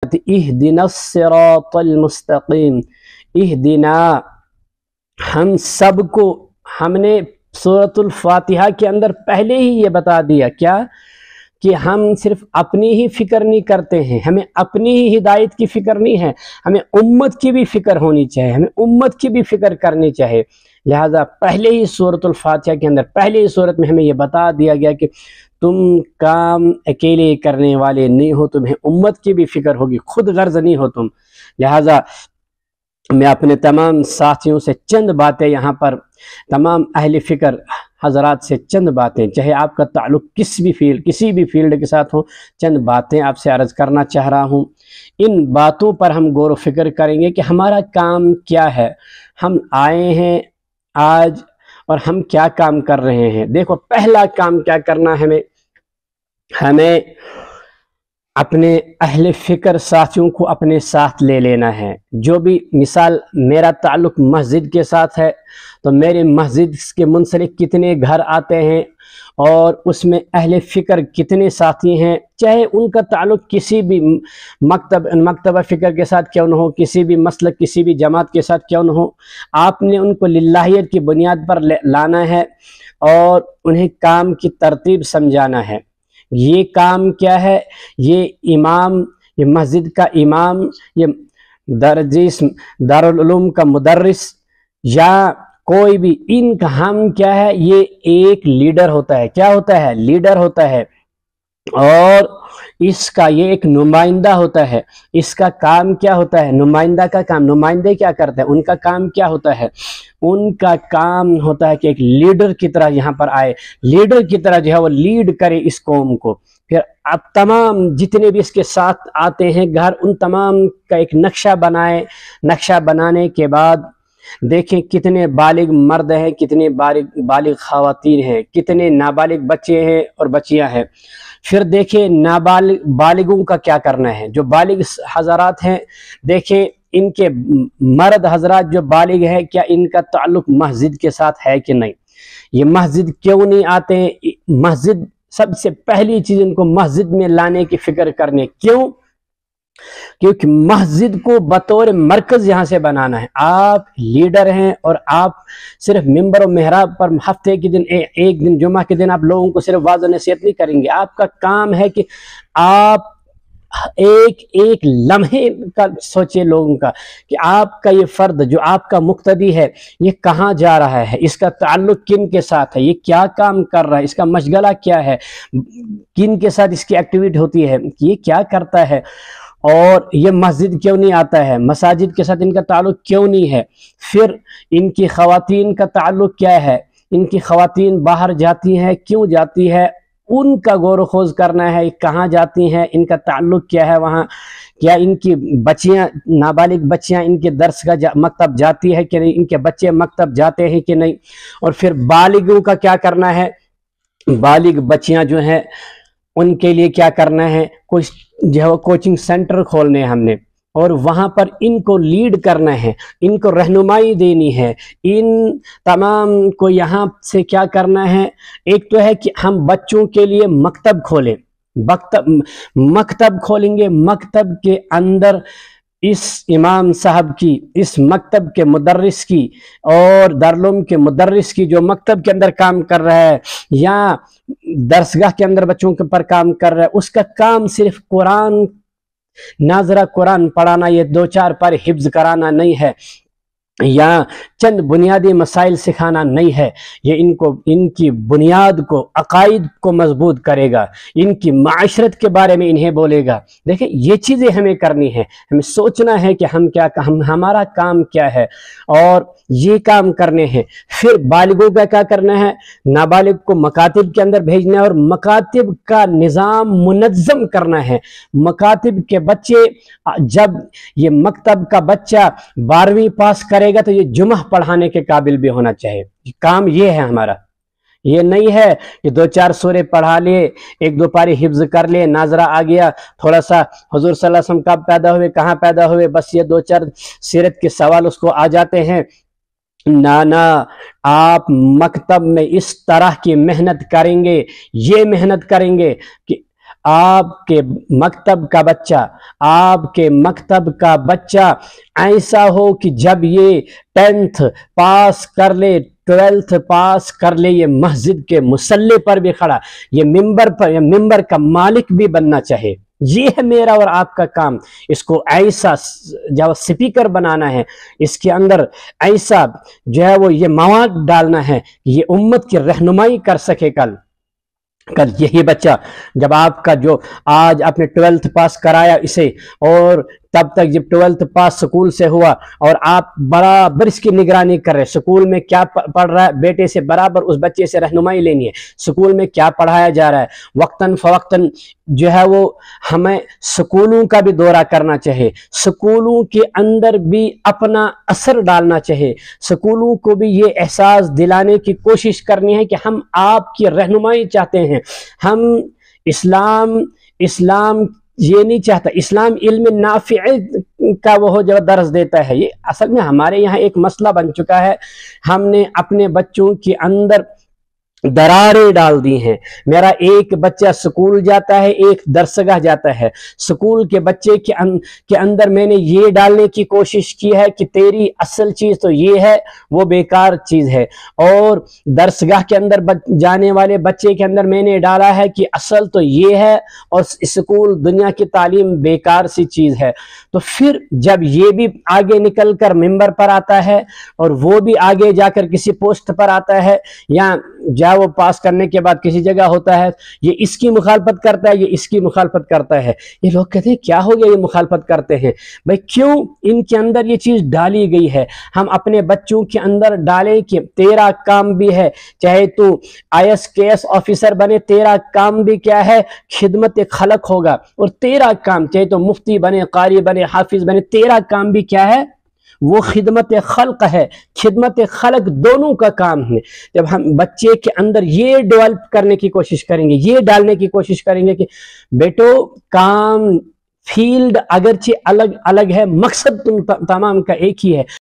करते इहदिनस सिरातल मुस्तकीम। इहदिना, हम सबको, हमने सूरतुल फातिहा के अंदर पहले ही ये बता दिया क्या कि हम सिर्फ अपनी ही फिक्र नहीं करते हैं, हमें अपनी ही हिदायत की फिक्र नहीं है, हमें उम्मत की भी फिक्र होनी चाहिए, हमें उम्मत की भी फिक्र करनी चाहिए। लिहाजा पहले ही सूरतुल फातिहा के अंदर, पहले ही सूरत में हमें यह बता दिया गया कि तुम काम अकेले करने वाले नहीं हो, तुम्हें उम्मत की भी फिक्र होगी, खुद गर्ज नहीं हो तुम। लिहाजा मैं अपने तमाम साथियों से चंद बातें यहाँ पर, तमाम अहले फ़िक्र हजरात से चंद बातें, चाहे आपका ताल्लुक़ किसी भी फील्ड के साथ हो, चंद बातें आपसे अर्ज़ करना चाह रहा हूँ। इन बातों पर हम गौर व फिक्र करेंगे कि हमारा काम क्या है, हम आए हैं आज और हम क्या काम कर रहे हैं। देखो, पहला काम क्या करना है, हमें अपने अहले फ़िक्र साथियों को अपने साथ ले लेना है। जो भी, मिसाल मेरा ताल्लुक़ मस्जिद के साथ है तो मेरे मस्जिद के मुंसलिक कितने घर आते हैं और उसमें अहले फ़िक्र कितने साथी हैं, चाहे उनका ताल्लुक़ किसी भी मकतबा फ़िक्र के साथ क्यों न हो, किसी भी मसलक, किसी भी जमात के साथ क्यों न हो, आपने उनको लिल्लाहियत की बुनियाद पर लाना है और उन्हें काम की तरतीब समझाना है। ये काम क्या है, ये इमाम, ये मस्जिद का इमाम, ये दरजीस दारुल उलूम का मुदर्रिस या कोई भी, इनका हम क्या है, ये एक लीडर होता है। क्या होता है? लीडर होता है। और इसका ये एक नुमाइंदा होता है। इसका काम क्या होता है? नुमाइंदा का काम, नुमाइंदे क्या करते हैं, उनका काम क्या होता है? उनका काम होता है कि एक लीडर की तरह यहाँ पर आए, लीडर की तरह जो है वो लीड करे इस कौम को। फिर अब तमाम जितने भी इसके साथ आते हैं घर, उन तमाम का एक नक्शा बनाए। नक्शा बनाने के बाद देखें कितने बालिग मर्द हैं, कितने बालिग ख़वातीन हैं, कितने नाबालिग बच्चे हैं और बच्चियां हैं। फिर देखें बालिगों का क्या करना है। जो बालिग हज़रात हैं, देखें इनके मर्द हज़रात जो बालिग है, क्या इनका ताल्लुक़ मस्जिद के साथ है कि नहीं, ये मस्जिद क्यों नहीं आते हैं। मस्जिद, सबसे पहली चीज़ इनको मस्जिद में लाने की फ़िक्र करनी। क्यों? क्योंकि मस्जिद को बतौर मरकज यहाँ से बनाना है। आप लीडर हैं और आप सिर्फ मिंबर और मेहराब पर हफ्ते के दिन, एक दिन जुमा के दिन आप लोगों को सिर्फ वाज़ नसीहत नहीं करेंगे। आपका काम है कि आप एक एक लम्हे का सोचिए लोगों का, कि आपका ये फर्द जो आपका मुक्तदी है, ये कहाँ जा रहा है, इसका ताल्लुक़ किन के साथ है, ये क्या काम कर रहा है, इसका मशगला क्या है, किन के साथ इसकी एक्टिविटी होती है, ये क्या करता है, और ये मस्जिद क्यों नहीं आता है, मसाजिद के साथ इनका ताल्लुक़ क्यों नहीं है। फिर इनकी ख़वातीन का ताल्लुक़ क्या है, इनकी ख़वातीन बाहर जाती हैं, क्यों जाती है, उनका गौर खोज करना है, कहाँ जाती हैं, इनका ताल्लुक़ क्या है वहाँ, क्या इनकी बच्चियाँ, नाबालिग बच्चियाँ इनके दर्स का मकतब जाती है कि नहीं, इनके बच्चे मकतब जाते हैं कि नहीं। और फिर बालिगों का क्या करना है, बालिग बच्चियाँ जो हैं उनके लिए क्या करना है, कुछ जो है वो कोचिंग सेंटर खोलने हैं हमने, और वहाँ पर इनको लीड करना है, इनको रहनुमाई देनी है। इन तमाम को यहाँ से क्या करना है, एक तो है कि हम बच्चों के लिए मकतब खोलें, मकतब खोलेंगे। मकतब के अंदर इस इमाम साहब की, इस मकतब के मुदर्रिस की और दारुल के मुदर्रिस की, जो मकतब के अंदर काम कर रहा है या दरसगाह के अंदर बच्चों के पर काम कर रहा है, उसका काम सिर्फ कुरान, नाजरा कुरान पढ़ाना, ये 2-4 पारे हिफ्ज कराना नहीं है, या चंद बुनियादी मसाइल सिखाना नहीं है। ये इनको, इनकी बुनियाद को, अकायद को मजबूत करेगा, इनकी माशरत के बारे में इन्हें बोलेगा। देखें, ये चीज़ें हमें करनी है, हमें सोचना है कि हमारा काम क्या है और ये काम करने हैं। फिर बालिगों का क्या करना है, नाबालिग को मकातिब के अंदर भेजना है और मकातिब का निज़ाम मुनज़्ज़म करना है। मकातिब के बच्चे, जब ये मकतब का बच्चा 12वीं पास करेगा तो ये जुमा पढ़ाने के काबिल भी होना चाहिए। काम ये है हमारा। ये नहीं है कि 2-4 सूरे पढ़ा लिए, 1-2 पारे हिफ्ज कर लिए, नाजरा आ गया, थोड़ा सा हुजूर सल्लल्लाहु अलैहि वसल्लम कब पैदा हुए, कहाँ पैदा हुए, बस ये 2-4 सीरत के सवाल उसको आ जाते हैं। ना, आप मकतब में इस तरह की मेहनत करेंगे, ये मेहनत करेंगे कि आपके मकतब का बच्चा ऐसा हो कि जब ये 10th पास कर ले, 12th पास कर ले, ये मस्जिद के मुसल्ले पर भी खड़ा, ये मिंबर का मालिक भी बनना चाहे। ये है मेरा और आपका काम। इसको ऐसा जब स्पीकर बनाना है, इसके अंदर ऐसा जो है वो ये मवाद डालना है कि ये उम्मत की रहनुमाई कर सके। कल यही बच्चा जब आपका जो आज आपने 12th पास कराया इसे, और तब तक जब 12th पास स्कूल से हुआ और आप बराबर इसकी निगरानी कर रहे, स्कूल में क्या पढ़ रहा है, बेटे से बराबर उस बच्चे से रहनुमाई लेनी है, स्कूल में क्या पढ़ाया जा रहा है, वक्तन फवक्तन जो है वो हमें स्कूलों का भी दौरा करना चाहिए, स्कूलों के अंदर भी अपना असर डालना चाहिए, स्कूलों को भी ये एहसास दिलाने की कोशिश करनी है कि हम आपकी रहनुमाई चाहते हैं। हम इस्लाम ये नहीं चाहता, इस्लाम इल्म नाफि का वो जो दर्स देता है। ये असल में हमारे यहाँ एक मसला बन चुका है, हमने अपने बच्चों के अंदर दरारें डाल दी हैं। मेरा एक बच्चा स्कूल जाता है, एक दरसगाह जाता है, स्कूल के बच्चे के अंदर मैंने ये डालने की कोशिश की है कि तेरी असल चीज तो ये है, वो बेकार चीज है, और दरसगाह के अंदर जाने वाले बच्चे के अंदर मैंने डाला है कि असल तो ये है और स्कूल दुनिया की तालीम बेकार सी चीज है। तो फिर जब ये भी आगे निकल कर मिंबर पर आता है और वो भी आगे जाकर किसी पोस्ट पर आता है, या वो पास करने के बाद किसी जगह होता है, ये इसकी मुखालफत करता है, ये इसकी मुखालफत करता है, ये लोग कहते हैं क्या हो गया ये मुखालफत करते हैं। भाई क्यों इनके अंदर ये चीज डाली गई है। हम अपने बच्चों के अंदर डालें कि तेरा काम भी है, चाहे तू IAS ऑफिसर बने, तेरा काम भी क्या है, खिदमत खलक होगा, और तेरा काम चाहे तो मुफ्ती बने, कारी बने, हाफिज बने, तेरा काम भी क्या है, वो खिदमत खल्क है। खिदमत खल्क दोनों का काम है। जब हम बच्चे के अंदर ये डेवलप करने की कोशिश करेंगे, ये डालने की कोशिश करेंगे कि बेटो काम फील्ड अगरचे अलग अलग है, मकसद तुम तमाम का एक ही है।